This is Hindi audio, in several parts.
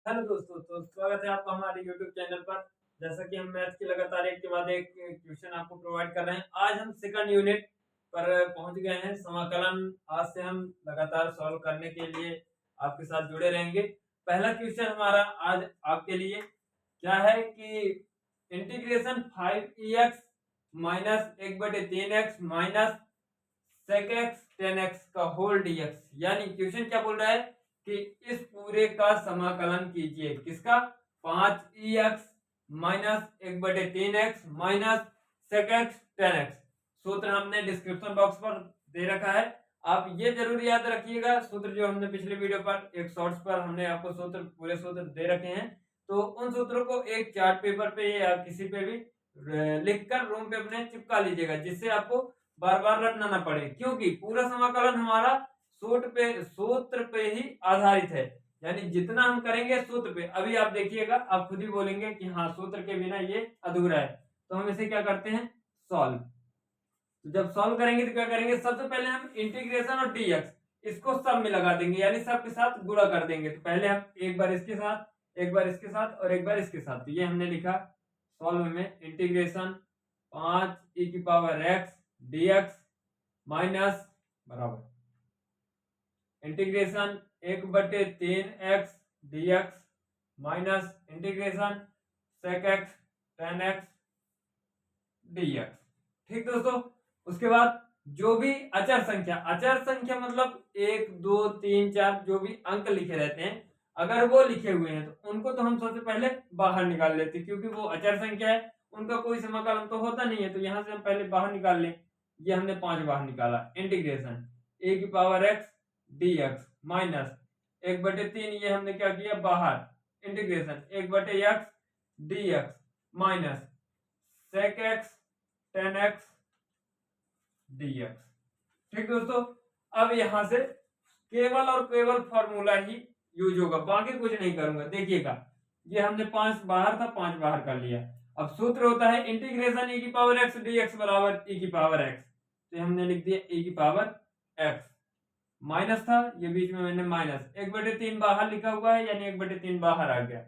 हेलो दोस्तों, तो स्वागत है आपका हमारे यूट्यूब चैनल पर। जैसा कि हम मैथ की लगातार एक के बाद एक क्वेश्चन आपको प्रोवाइड कर रहे हैं। आज हम सेकंड यूनिट पर पहुंच गए हैं। समाकलन आज से हम लगातार सॉल्व करने के लिए आपके साथ जुड़े रहेंगे। पहला क्वेश्चन हमारा आज आपके लिए क्या है कि integration 5 minus 1/3 minus sec x tan x का होल dx, यानी क्वेश्चन क्या बोल रहा है कि इस पूरे का समाकलन कीजिए। किसका? 5 minus 1/3 minus sec x tan x। सूत्र हमने डिस्क्रिप्शन बॉक्स पर दे रखा है, आप ये जरूर याद रखिएगा। सूत्र जो हमने पिछले वीडियो पर एक शॉर्ट्स पर हमने आपको सूत्र पूरे सूत्र दे रखे हैं, तो उन सूत्रों को एक चार्ट पेपर पे या किसी पे भी लिखकर रूम पे अपने चिपका लीजिएगा, जिससे आपको बार बार रटना ना पड़े, क्योंकि पूरा समाकलन हमारा सूत्र पे ही आधारित है। यानी जितना हम करेंगे सूत्र पे। अभी आप देखिएगा, आप खुद ही बोलेंगे कि हाँ सूत्र के बिना ये अधूरा है। तो हम इसे क्या करते हैं? सॉल्व। तो जब सॉल्व करेंगे तो क्या करेंगे? सबसे पहले हम इंटीग्रेशन और dx इसको सब में लगा देंगे, यानी सब के साथ गुणा कर देंगे। तो पहले हम एक बार इसके साथ, एक बार इसके साथ और एक बार इसके साथ। तो ये हमने लिखा सॉल्व में इंटीग्रेशन 5e⁻x dx माइनस बराबर integration 1/3x dx minus integration sec x tan x dx। ठीक दोस्तों, उसके बाद जो भी अचर संख्या मतलब 1 2 3 4 जो भी अंक लिखे रहते हैं, अगर वो लिखे हुए हैं तो उनको तो हम सबसे पहले बाहर निकाल लेते हैं, क्योंकि वो अचर संख्या है, उनका कोई समाकलन तो होता नहीं है। तो यहां से हम पहले बाहर निकाल लें। ये हमने 5 बाहर निकाला। इंटीग्रेशन e⁻x dx माइनस 1/3, ये हमने क्या किया बाहर। Integration 1/x dx minus sec x tan x dx। ठीक दोस्तों, अब यहां से केवल और केवल फॉर्मूला ही यूज होगा, बाकी कुछ नहीं करूंगा। देखिएगा, ये हमने 5 बाहर था, 5 बाहर कर लिया। अब सूत्र होता है इंटीग्रेशन e⁻x dx बराबर e⁻x। तो हमने लिख दिया e⁻x, माइनस था ये बीच में मैंने माइनस 1/3 बाहर लिखा हुआ है, यानी 1/3 बाहर आ गया।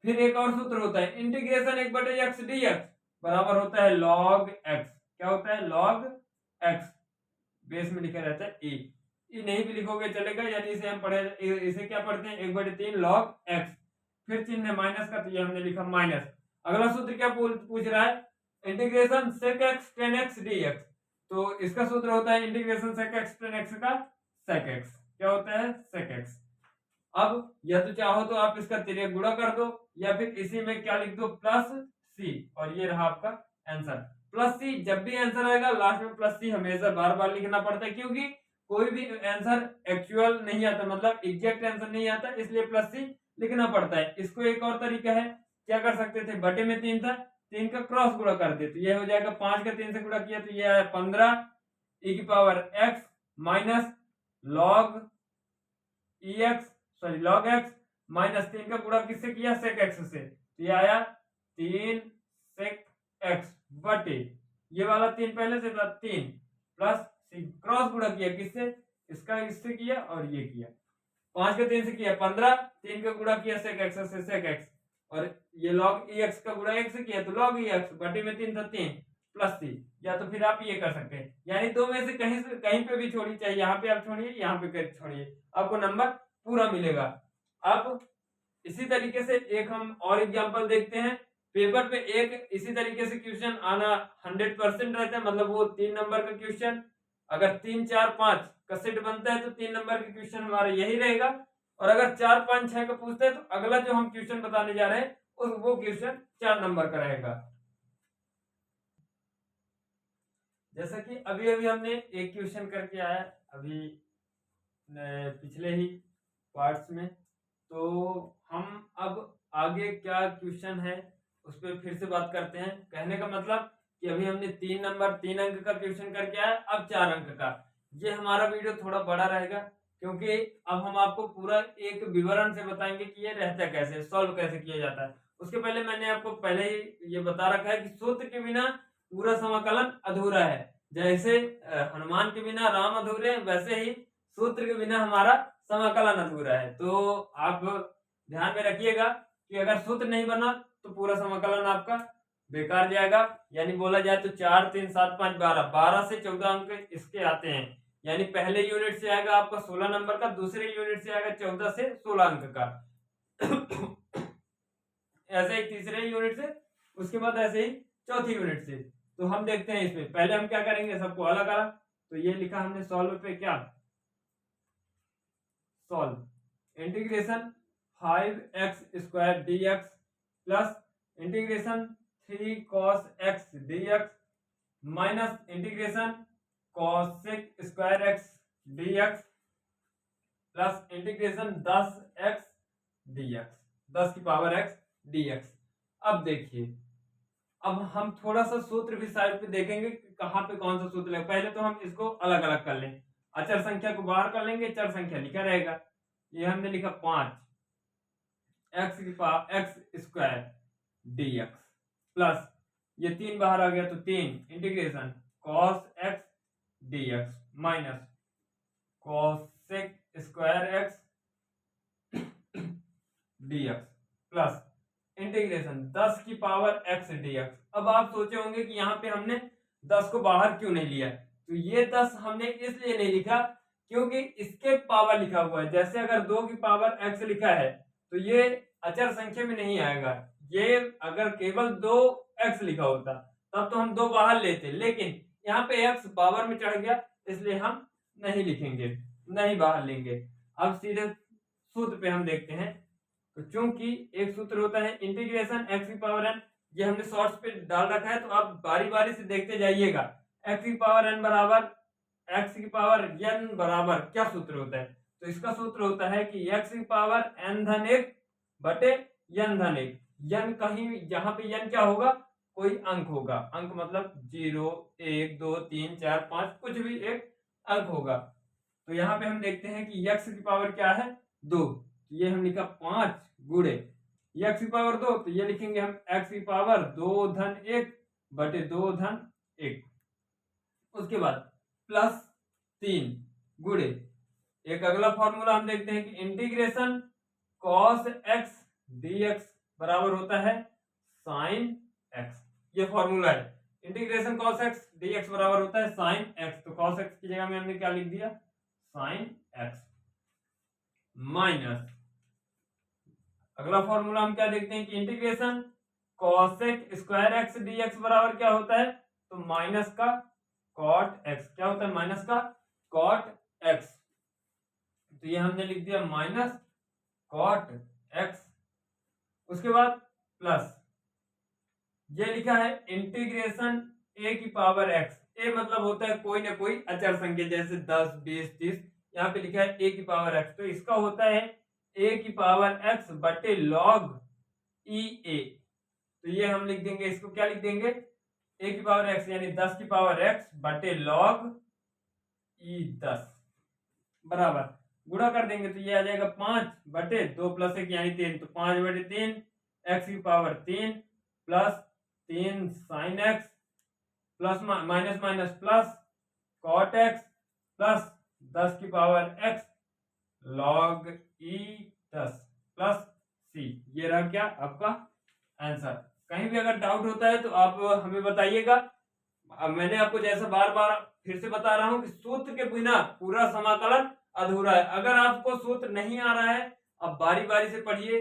फिर एक और सूत्र होता है इंटीग्रेशन 1/x dx बराबर होता है log x। क्या होता है? log x। बेस में लिखा रहता है e नहीं भी लिखोगे चलेगा, यानी इसे हम पढ़े, इसे क्या पढ़ते हैं? 1/3 log x। फिर चिन्ह माइनस का, तो ये हमने लिखा माइनस। अगला सूत्र क्या पूछ रहा है? Integration sec x tan x dx। तो इसका सूत्र होता है integration sec x tan x का sec x। क्या होता है? sec x। अब या तो चाहो तो आप इसका तिर्यक गुणा कर दो, या फिर इसी में क्या लिख दो? प्लस सी, और ये रहा आपका आंसर। प्लस सी, जब भी आंसर आएगा लास्ट में प्लस सी हमेशा बार बार लिखना पड़ता है, क्योंकि कोई भी आंसर एक्चुअल नहीं आता, मतलब एग्जैक्ट आंसर नहीं आता, इसलिए प्लस सी लिखना पड़ता है। इसको एक और तरीका है, क्या कर सकते थे? बटे में 3 था, 3 का क्रॉस गुणा कर दे तो ये हो जाएगा 5 का 3 से गुणा किया तो ये आया 15 e⁻x minus log log x minus 3 का गुणा किससे किया? sec x से। तो ये आया 3 sec x बटे ये वाला 3 पहले से था 3 प्लस क्रॉस गुणा किया किससे? इसका इससे किया और ये किया। 5 का 3 से किया 15, 3 का गुणा किया sec x से sec x, और ये log ex का गुणा x से किया तो log ex बटे में 3 था 3 प्लस सी। या तो फिर आप ये कर सकते हैं, यानी दो में से कहीं पे भी छोड़िए, चाहे यहाँ पे आप छोड़िए यहाँ पे छोड़िए, आपको नंबर पूरा मिलेगा। अब इसी तरीके से एक हम और एग्जांपल देखते हैं। पेपर पे एक इसी तरीके से क्वेश्चन आना 100% रहता है, मतलब वो 3 नंबर का क्वेश्चन, अगर 3 4 5 का सेट बनता है तो 3 नंबर का क्वेश्चन हमारा यही रहेगा। और अगर 4 5 6 का पूछते हैं तो अगला जो हम क्वेश्चन बताने जा रहे हैं वो क्वेश्चन 4 नंबर का रहेगा। जैसा कि अभी अभी हमने एक क्वेश्चन करके आया अभी पिछले ही पार्ट्स में, तो हम अब आगे क्या क्वेश्चन है उस पर फिर से बात करते हैं। कहने का मतलब कि अभी हमने 3 अंक का क्वेश्चन करके आया, अब 4 अंक का। ये हमारा वीडियो थोड़ा बड़ा रहेगा, क्योंकि अब हम आपको पूरा एक विवरण से बताएंगे कि ये रहता कैसे, सॉल्व कैसे किया जाता है। उसके पहले मैंने आपको पहले ही ये बता रखा है कि सूत्र के बिना पूरा समाकलन अधूरा है। जैसे हनुमान के बिना राम अधूरे, वैसे ही सूत्र के बिना हमारा समाकलन अधूरा है। तो आप ध्यान में रखिएगा कि अगर सूत्र नहीं बना तो पूरा समाकलन आपका बेकार जाएगा। यानी बोला जाए तो 4 3 7 5 12 12 से 14 अंक इसके आते हैं। यानी पहले यूनिट से आएगा आपका 16 नंबर का, दूसरे यूनिट से आएगा 14 से 16 अंक का ऐसे ही तीसरे यूनिट से, उसके बाद ऐसे ही चौथी यूनिट से। तो हम देखते हैं इसमें पहले हम क्या करेंगे, सबको अलग अलग। तो ये लिखा हमने सॉल्व पे, क्या solve integration 5x² dx plus integration 3 cos x dx minus integration cos² x dx plus integration 10x dx 10 की पावर x dx। अब देखिए, अब हम थोड़ा सा सूत्र भी साइड पे देखेंगे कि कहाँ पे कौन सा सूत्र लगेगा। पहले तो हम इसको अलग अलग कर लें, अचर संख्या को बाहर कर लेंगे, चर संख्या लिखा रहेगा। ये हमने लिखा 5x² dx प्लस ये 3 बाहर आ गया तो 3 integration cos x dx minus cos² x dx plus integration 10 की पावर x dx। अब आप सोचे होंगे कि यहाँ पे हमने 10 को बाहर क्यों नहीं लिया। तो ये 10 हमने इसलिए नहीं लिखा क्योंकि इसके पावर लिखा हुआ है। जैसे अगर 2 की पावर x लिखा है तो ये अचर संख्या में नहीं आएगा। ये अगर केवल 2x लिखा होता तब तो हम 2 बाहर लेते, लेकिन यहाँ पे x पावर में चढ़ गया इसलिए हम नहीं लिखेंगे, नहीं बाहर लेंगे। अब सीधे सूत्र पे हम देखते हैं। तो चूंकि एक सूत्र होता है इंटीग्रेशन x की पावर n, ये हमने शॉर्ट्स पे डाल रखा है तो आप बारी बारी से देखते जाइएगा। x की पावर n बराबर x की पावर n बराबर क्या सूत्र होता है। तो इसका सूत्र होता है कि x की पावर n-1 बटे n-1। n कहीं जहां पे n क्या होगा, कोई अंक होगा। अंक मतलब 0 1 2 3 4 5 कुछ भी एक अंक होगा। तो यहाँ पे हम देखते हैं कि x की पावर क्या है 2, तो ये हम लिखा 5 गुणे x की पावर 2, तो ये लिखेंगे हम x की पावर 2-1 बटे 2-1। उसके बाद प्लस 3 गुणे एक अगला फॉर्मूला हम देखते हैं कि इंटीग्रेशन cos x dx बराबर होता है sin x। ये फॉर्मूला है, इंटीग्रेशन cos x dx बराबर होता है sin x। तो cos x की जगह में हमने क्या लिख दिया, sin x माइनस अगला फॉर्मूला हम क्या देखते हैं कि इंटीग्रेशन cosec² x dx बराबर क्या होता है, तो माइनस का cot x। क्या होता है, माइनस का cot x। तो ये हमने लिख दिया माइनस cot x। उसके बाद प्लस ये लिखा है इंटीग्रेशन a की पावर x। a मतलब होता है कोई ना कोई अचर संख्या, जैसे 10 20 30। यहाँ पे लिखा है a की पावर x, तो इसका होता है a की पावर x बटे log e a। तो ये हम लिख देंगे, इसको क्या लिख देंगे, a की पावर x यानी 10 की पावर x बटे log e 10 बराबर गुणा कर देंगे तो ये आ जाएगा 5 बटे 2 प्लस 1 यानी 3। तो 5 बटे 3 x की power 3 plus 3 sin x plus minus minus plus cot x plus 10 की power x log e 10 plus c। ये रहा क्या आपका आंसर। कहीं भी अगर डाउट होता है तो आप हमें बताइएगा। अब मैंने आपको जैसा बार बार फिर से बता रहा हूं कि सूत्र के बिना पूरा समाकलन अधूरा है। अगर आपको सूत्र नहीं आ रहा है, आप बारी बारी से पढ़िए,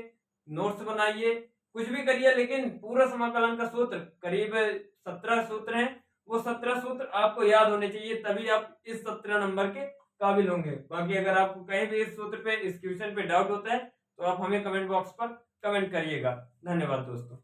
नोट्स बनाइए, कुछ भी करिए, लेकिन पूरा समाकलन का सूत्र करीब 17 सूत्र हैं, वो 17 सूत्र आपको याद होने चाहिए, तभी आप इस 17 नंबर के काबिल होंगे। बाकी अगर आपको कहीं भी इस सूत्र पे, इस क्वेश्चन पे डाउट होता है तो आप हमें कमेंट बॉक्स पर कमेंट करिएगा। धन्यवाद दोस्तों।